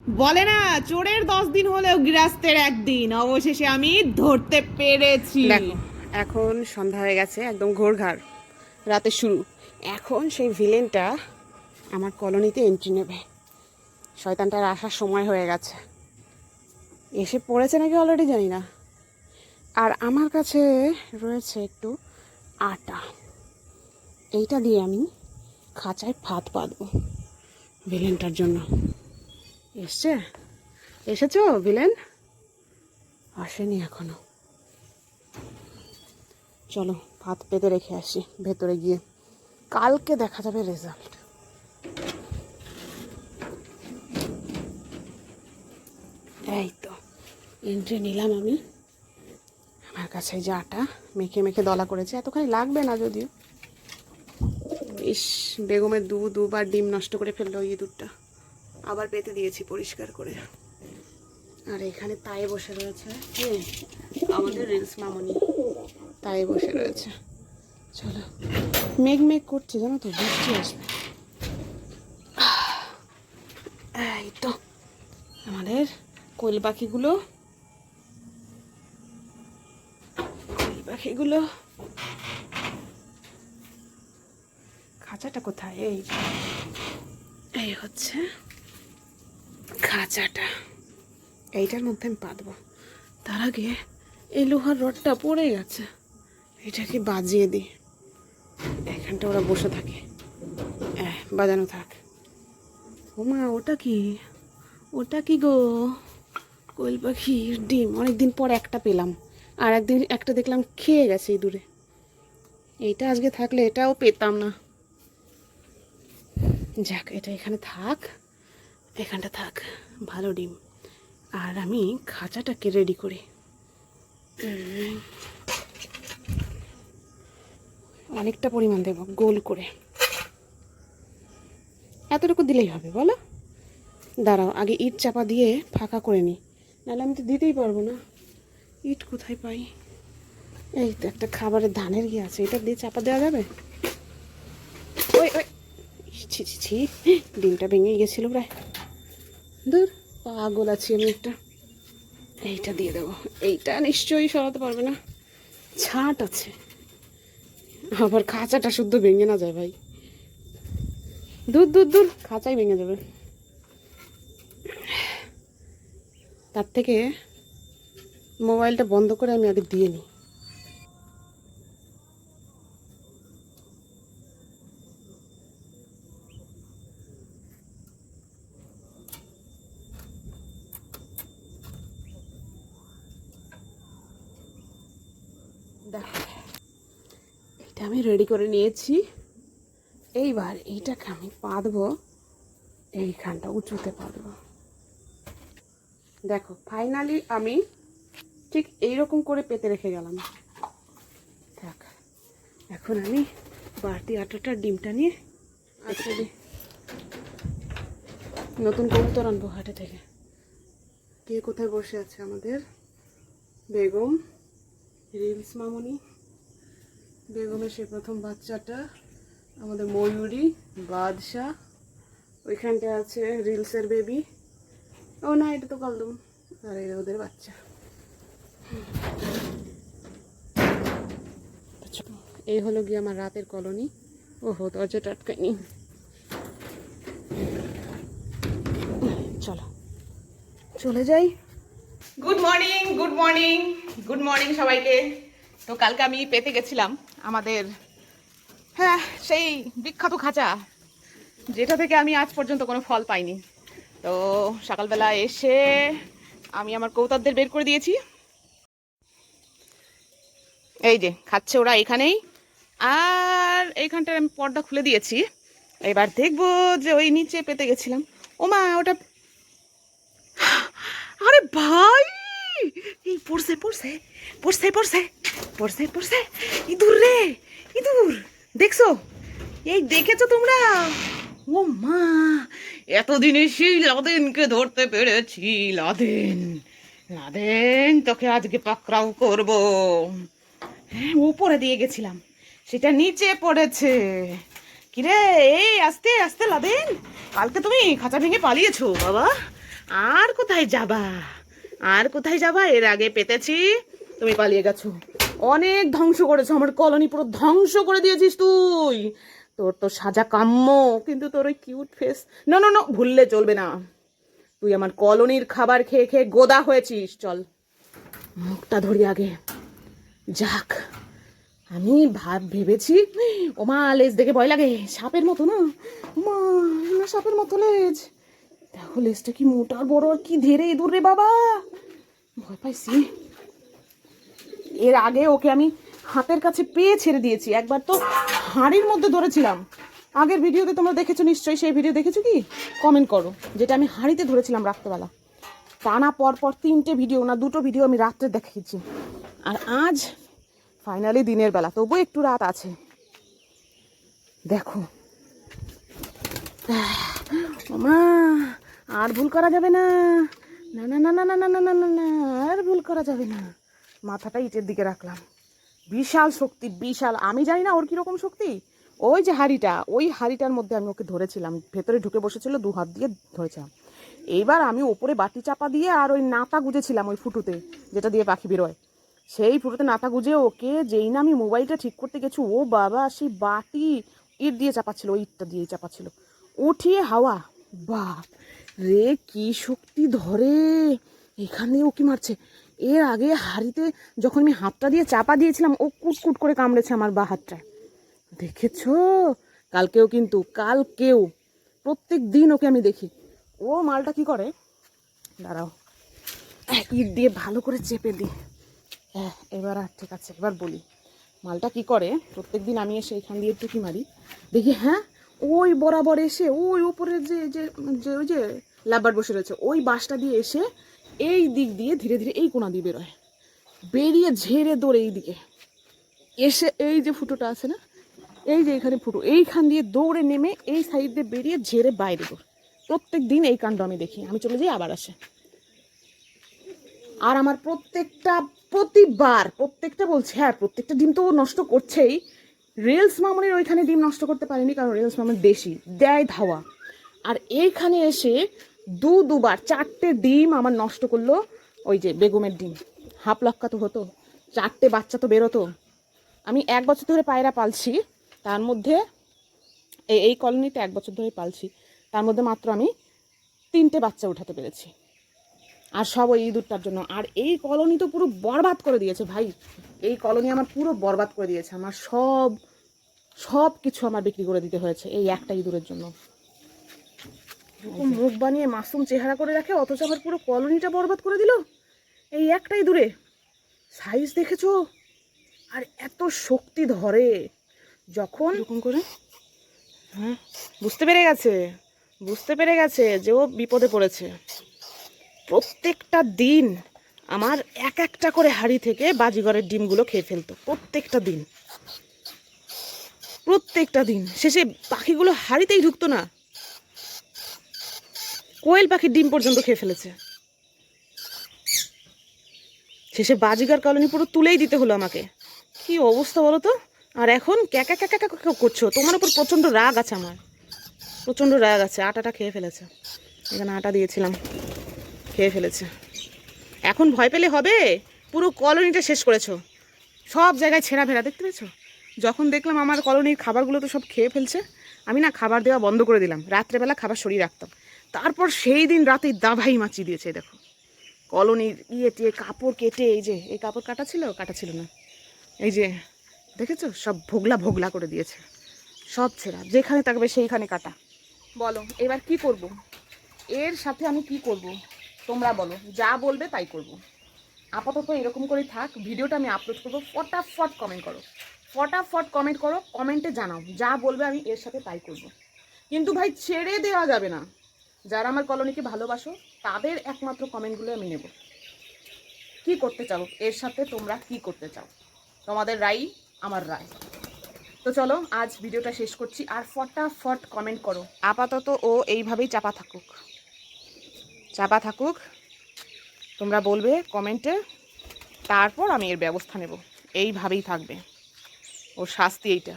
বলে না, চোরের 10 দিন হলেও গৃহস্থের একদিন। অবশেষে আমি ধরতে পেরেছি। দেখো, এখন সন্ধ্যা হয়ে গেছে, একদম ঘোরঘার রাতে শুরু। এখন সেই ভিলেনটা আমার কলোনিতে এন্ট্রি নেবে। শয়তানটার আসার সময় হয়ে গেছে, এসে পড়েছে নাকি অলরেডি জানি না। আর আমার কাছে রয়েছে একটু আটা, এইটা দিয়ে আমি খাঁচায় ভাত পাতবো ভিলেনটার জন্য। এসেছো ভিলেন? আসেনি এখনো। চলো ভাত পেতে রেখে আসি ভেতরে গিয়ে, কালকে দেখা যাবে রেজাল্ট। এই তো এন্ট্রি নিলাম আমি। আমার কাছে যে আটা মেখে মেখে দলা করেছে, এতখানি লাগবে না যদিও। ইস, বেগমের দুবার ডিম নষ্ট করে ফেললো এই দুধটা। আবার পেতে দিয়েছি পরিষ্কার করে। আর এখানে তাই বসে রয়েছে আমাদের রিলস মামনি, তাই বসে রয়েছে। চলো, মেঘ মেঘ করছে জানো তো, বৃষ্টি আসবে। এই তো আমাদের কোয়েল পাখিগুলো, খাঁচাটা কোথায়? এই হচ্ছে খাঁচাটা, এইটার মধ্যে আমি পাতবো। তার আগে এই লোহার রডটা পড়ে গেছে, এটাকে বাজিয়ে দিই। এখানটা ওরা বসে থাকে, বাজানো থাক। ওমা, ওটা কি গো? কোয়েল পাখির ডিম। অনেকদিন পর একটা পেলাম, আর একদিন একটা দেখলাম খেয়ে গেছে এই দূরে। এইটা আজকে থাকলে এটাও পেতাম না। যাক, এটা এখানে থাক, এখানটা থাক, ভালো ডিম। আর আমি খাঁচাটাকে রেডি করি। অনেকটা পরিমাণ দেব, গোল করে। এতটুকু দিলেই হবে বলো? দাঁড়াও, আগে ইট চাপা দিয়ে ফাঁকা করে নিই, নাহলে আমি তো দিতেই পারবো না। ইট কোথায় পাই? এই তো একটা খাবারের ধানের গিয়ে আছে, এটা দিয়ে চাপা দেওয়া যাবে? ওই ওই, ছি ছি ছি, ডিমটা ভেঙে গেছিলো প্রায়। দূর, পাগল আছি আমি একটা। এইটা দিয়ে দেবো, এইটা নিশ্চয়ই সরাতে পারবে না, ছাট আছে। আবার খাঁচাটা শুদ্ধ ভেঙে না যায় ভাই, দূর, খাঁচাই ভেঙে যাবে। তার থেকে মোবাইলটা বন্ধ করে আমি আগে দিয়ে নিই। দেখো, এইটা আমি রেডি করে নিয়েছি। এইবার এইটাকে আমি পাতবো, এইখানটা উঁচুতে পাতবো। দেখো, ফাইনালি আমি ঠিক এইরকম করে পেতে রেখে গেলাম। থাক, এখন আমি বাড়তি আটাটা ডিমটা নিয়ে আচ্ছা নতুন কবুতর আনবো হাটে থেকে। কে কোথায় বসে আছে? আমাদের বেগম, রিলস মামনি, বেগমের সে প্রথম বাচ্চাটা, আমাদের ময়ূরী, বাদশাহ, ওইখানটা আছে রিলসের বেবি। ও না, এটা তো কালদম। আর এই ওদের বাচ্চা। এই হলো গিয়ে আমার রাতের কলোনি। ওহো, দরজাটা আটকায়নি। চলো চলে যাই। গুড মর্নিং সবাইকে। তো কালকে আমি পেতে গেছিলাম আমাদের, হ্যাঁ, সেই বিখ্যাত খাঁচা, যেটা থেকে আমি আজ পর্যন্ত কোনো ফল পাইনি। তো সকালবেলা এসে আমি আমার কৌতারদের বের করে দিয়েছি। এই যে খাচ্ছে ওরা এখানেই, আর এইখানটায় আমি পর্দা খুলে দিয়েছি। এবার দেখবো যে ওই নিচে পেতে গেছিলাম। ওমা, ওটা, আরে ভাই, এই পড়ছে ইঁদুর রে, ইঁদুর। দেখছো? এই দেখেছো তোমরা? ও মা, এতদিনে সেই লাদেনকে ধরতে পেরেছি। লাদেন তোকে আজকে পাকড়াও করব। হ্যাঁ, উপরে দিয়ে গেছিলাম, সেটা নিচে পড়েছে। কিরে, এই আস্তে আস্তে লাদেন, কালকে তুমি খাঁচা ভেঙে পালিয়েছো বাবা। আর কোথায় যাবা, আর কোথায় যাবা? এর আগে পেতেছি, তুমি পালিয়ে গেছো। অনেক ধ্বংস করেছো আমার কলোনি, পুরো ধ্বংস করে দিয়েছিস তুই। তোর তো সাজা কাম্য, কিন্তু তোর ওই কিউট ফেস, না না না, ভুললে চলবে না। তুই আমার কলোনির খাবার খেয়ে খেয়ে গোদা হয়েছিস। চল মুখটা ধরি আগে। যাক, আমি ভেবেছি, ওমা লেজ দেখে ভয় লাগে, সাপের মতো না, ওমা না সাপের মতো লেজ। দেখো লেজটা কি মোটা বড়, আর কি ধেরে ইঁদুর রে বাবা, ভয় পাইছি। এর আগে ওকে আমি হাতের কাছে পেয়ে ছেড়ে দিয়েছি, একবার তো হাঁড়ির মধ্যে ধরেছিলাম। আগের ভিডিওতে তোমরা দেখেছো নিশ্চয়ই, সেই ভিডিও দেখেছো কি? কমেন্ট করো, যেটা আমি হাঁড়িতে ধরেছিলাম রাত্রেবেলা। টানা পর 3টে ভিডিও না 2টো ভিডিও আমি রাত্রে দেখেছি। আর আজ ফাইনালি দিনের বেলা, তবুও একটু রাত আছে। দেখো মা, আর ভুল করা যাবে না, না না না না না না না না না, আর ভুল করা যাবে না। মাথাটা ইটের দিকে রাখলাম। বিশাল শক্তি, বিশাল। আমি জানি না ওর কীরকম শক্তি। ওই যে হাঁড়িটা, ওই হাঁড়িটার মধ্যে আমি ওকে ধরেছিলাম, ভেতরে ঢুকে বসেছিল, 2 হাত দিয়ে ধরেছিলাম। এইবার আমি ওপরে বাটি চাপা দিয়ে আর ওই নাতা গুজেছিলাম ওই ফুটুতে, যেটা দিয়ে পাখি বেরোয়, সেই ফুটুতে নাতা গুজে ওকে যেই না আমি মোবাইলটা ঠিক করতে গেছি, ও বাবা সেই বাটি ইট দিয়ে চাপাচ্ছিল, ওই ইটটা দিয়ে চাপাচ্ছিল, উঠিয়ে হাওয়া। বাপ রে, কি শক্তি ধরে! এখান দিয়ে ও কি মারছে। এর আগে হাঁড়িতে যখন আমি হাতটা দিয়ে চাপা দিয়েছিলাম, ও কুটকুট করে কামড়েছে আমার বা হাতটা, দেখেছো? কালকেও, কিন্তু কালকেও প্রত্যেক দিন ওকে আমি দেখি। ও মালটা কি করে, দাঁড়াও ইট দিয়ে ভালো করে চেপে দিই। হ্যাঁ এবার আর ঠিক আছে, এবার বলি মালটা কি করে। প্রত্যেক দিন আমি এসে এখান দিয়ে টুকি মারি, দেখি হ্যাঁ ওই বরাবর এসে ওই উপরের যে যে যে ওই যে লাম্বার বসে রয়েছে, ওই বাঁশটা দিয়ে এসে এই দিক দিয়ে ধীরে ধীরে এই কোণা দিয়ে বেরোয়, বেরিয়ে ঝেড়ে দৌড়ে এই দিকে এসে এই যে ফুটোটা আছে না, এই যে এখানে ফুটো, এইখান দিয়ে দৌড়ে নেমে এই সাইড দিয়ে বেরিয়ে ঝেড়ে বাইরে দৌড়। প্রত্যেক দিন এই কাণ্ড আমি দেখি, আমি চলে যাই আবার আসে। আর আমার প্রত্যেকটা বলছে, হ্যাঁ প্রত্যেকটা ডিম তো নষ্ট করছেই। রিলস মামনির ওইখানে ডিম নষ্ট করতে পারেনি, কারণ রিলস মামনি দেশি দেয় ধাওয়া। আর এইখানে এসে দুবার 4টে ডিম আমার নষ্ট করলো। ওই যে বেগমের ডিম, হাফ লক্কা তো হতো, 4টে বাচ্চা তো বেরোতো। আমি 1 বছর ধরে পায়রা পালছি, তার মধ্যে এই কলোনিতে 1 বছর ধরে পালছি, তার মধ্যে মাত্র আমি 3টে বাচ্চা উঠাতে পেরেছি, আর সব ওই ইঁদুরটার জন্য। আর এই কলোনি তো পুরো বরবাদ করে দিয়েছে ভাই, এই কলোনি আমার পুরো বরবাদ করে দিয়েছে। আমার সব কিছু আমার বিক্রি করে দিতে হয়েছে এই একটা ইঁদুরের জন্য। মুখ বানিয়ে মাসুম চেহারা করে রাখে, অথচ আমার পুরো কলোনিটা বরবাদ করে দিল এই একটা ইঁদুরে। সাইজ দেখেছো? আর এত শক্তি ধরে যখন এরকম করে। হ্যাঁ বুঝতে পেরে গেছে যে ও বিপদে পড়েছে। প্রত্যেকটা দিন আমার একটা করে হাঁড়ি থেকে বাজিগরের ডিমগুলো খেয়ে ফেলতো, প্রত্যেকটা দিন। শেষে পাখিগুলো হাঁড়িতেই ঢুকতো না, কোয়েল পাখির ডিম পর্যন্ত খেয়ে ফেলেছে। শেষে বাজিগার কলোনি পুরো তুলেই দিতে হলো আমাকে। কি অবস্থা বলো তো? আর এখন ক্যাকা ক্যাকা ক্যাকা করছো, তোমার উপর প্রচণ্ড রাগ আছে, আমার প্রচণ্ড রাগ আছে। আটাটা খেয়ে ফেলেছে, এখানে আটা দিয়েছিলাম, খেয়ে ফেলেছে। এখন ভয় পেলে হবে? পুরো কলোনিটা শেষ করেছো, সব জায়গায় ছেঁড়া ফেরা, দেখতে পেয়েছো? যখন দেখলাম আমার কলোনির খাবারগুলো তো সব খেয়ে ফেলছে, আমি না খাবার দেওয়া বন্ধ করে দিলাম, রাত্রেবেলা খাবার সরিয়ে রাখতাম। তারপর সেই দিন রাতেই দাভাই মাচিয়ে দিয়েছে। দেখো কলোনির টিয়ে কাপড় কেটে, এই যে এই কাপড় কাটা ছিল না, এই যে দেখেছো সব ভোগলা করে দিয়েছে, সব ছেঁড়া, যেখানে থাকবে সেইখানে কাটা। বলো এবার কি করব? এর সাথে আমি কি করব? তোমরা বলো, যা বলবে তাই করব। আপাতত এরকম করেই থাক, ভিডিওটা আমি আপলোড করবো। ফটাফট কমেন্ট করো, কমেন্টে জানাও, যা বলবে আমি এর সাথে তাই করব। কিন্তু ভাই ছেড়ে দেওয়া যাবে না। যারা আমার কলোনিকে ভালোবাসো তাদের একমাত্র কমেন্টগুলো আমি নেব। কি করতে চাও এর সাথে, তোমরা কি করতে চাও? তোমাদের রায় আমার রায়। তো চলো আজ ভিডিওটা শেষ করছি, আর ফটাফট কমেন্ট করো। আপাতত ও এইভাবেই চাপা থাকুক, তোমরা বলবে কমেন্টে, তারপর আমি এর ব্যবস্থা নেব। এইভাবেই থাকবে, ওর শাস্তি এইটা।